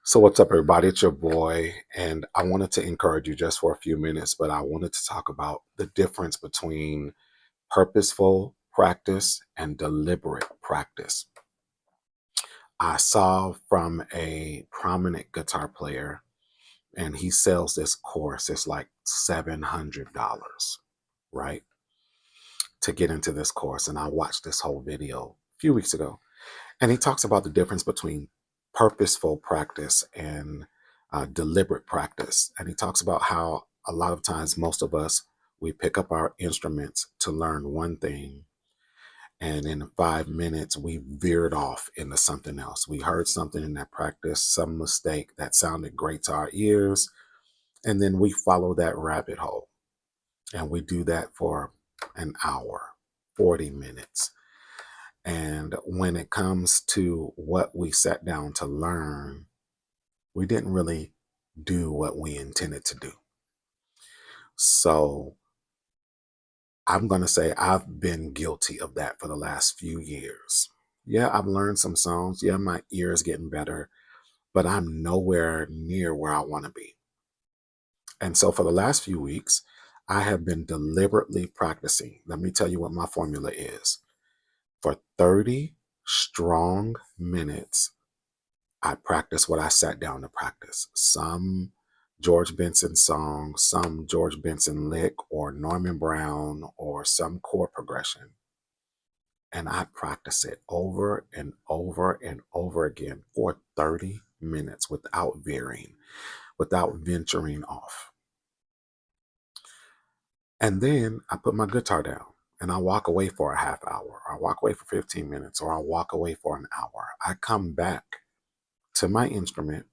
So, what's up, everybody? It's your boy, and I wanted to encourage you just for a few minutes, but I wanted to talk about the difference between purposeful practice and deliberate practice. I saw from a prominent guitar player, and he sells this course. It's like $700, right? To get into this course. And I watched this whole video a few weeks ago. And he talks about the difference between purposeful practice and deliberate practice. And he talks about how a lot of times, most of us, we pick up our instruments to learn one thing. And in 5 minutes, we veered off into something else. We heard something in that practice, some mistake that sounded great to our ears. And then we follow that rabbit hole. And we do that for an hour, 40 minutes. And when it comes to what we sat down to learn, we didn't really do what we intended to do. So I'm going to say I've been guilty of that for the last few years. Yeah, I've learned some songs. Yeah, my ear is getting better, but I'm nowhere near where I want to be. And so for the last few weeks, I have been deliberately practicing. Let me tell you what my formula is. For 30 strong minutes, I practice what I sat down to practice. Some George Benson song, some George Benson lick, or Norman Brown, or some chord progression. And I practice it over and over and over again for 30 minutes without veering, without venturing off. And then I put my guitar down and I walk away for a half hour, or I walk away for 15 minutes, or I walk away for an hour. I come back to my instrument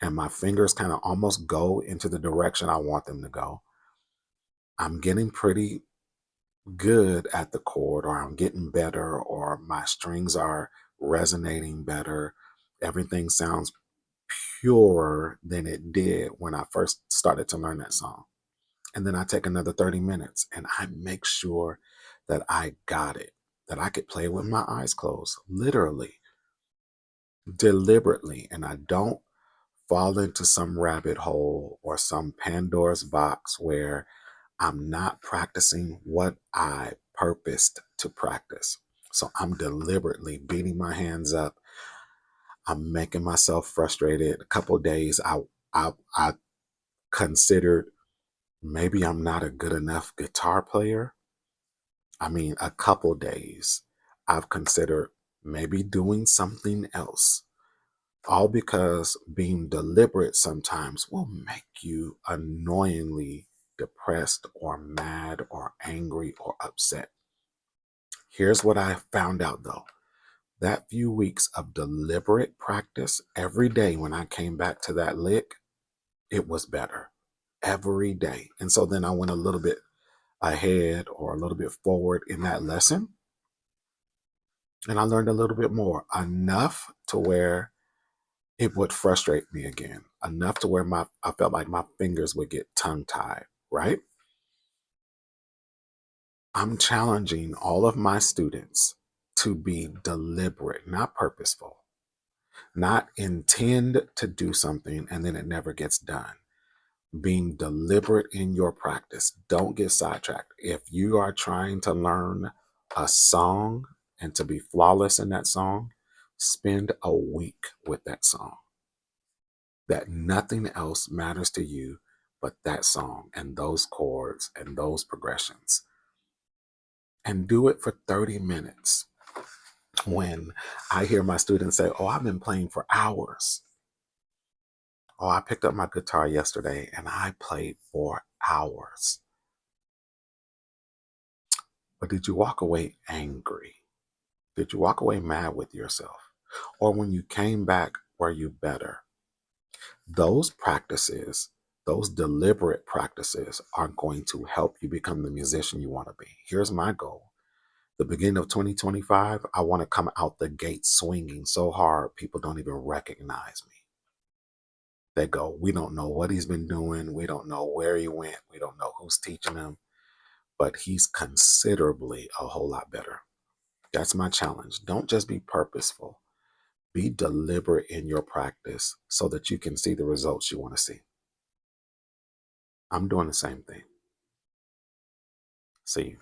and my fingers kind of almost go into the direction I want them to go. I'm getting pretty good at the chord, or I'm getting better, or my strings are resonating better. Everything sounds purer than it did when I first started to learn that song. And then I take another 30 minutes and I make sure that I got it, that I could play with my eyes closed, literally, deliberately, and I don't fall into some rabbit hole or some Pandora's box where I'm not practicing what I purposed to practice. So I'm deliberately beating my hands up. I'm making myself frustrated. A couple of days, I considered maybe I'm not a good enough guitar player. I mean, a couple days, I've considered maybe doing something else. All because being deliberate sometimes will make you annoyingly depressed or mad or angry or upset. Here's what I found out though. That few weeks of deliberate practice every day, when I came back to that lick, it was better every day. And so then I went a little bit ahead or a little bit forward in that lesson. And I learned a little bit more, enough to where it would frustrate me again, enough to where I felt like my fingers would get tongue tied, right? I'm challenging all of my students to be deliberate, not purposeful, not intend to do something and then it never gets done. Being deliberate in your practice. Don't get sidetracked. If you are trying to learn a song and to be flawless in that song, spend a week with that song. That nothing else matters to you but that song and those chords and those progressions. And do it for 30 minutes. When I hear my students say, oh, I've been playing for hours. Oh, I picked up my guitar yesterday and I played for hours. But did you walk away angry? Did you walk away mad with yourself? Or when you came back, were you better? Those practices, those deliberate practices, are going to help you become the musician you want to be. Here's my goal. The beginning of 2025, I want to come out the gate swinging so hard people don't even recognize me. They go, we don't know what he's been doing. We don't know where he went. We don't know who's teaching him, but he's considerably a whole lot better. That's my challenge. Don't just be purposeful. Be deliberate in your practice so that you can see the results you want to see. I'm doing the same thing. See you.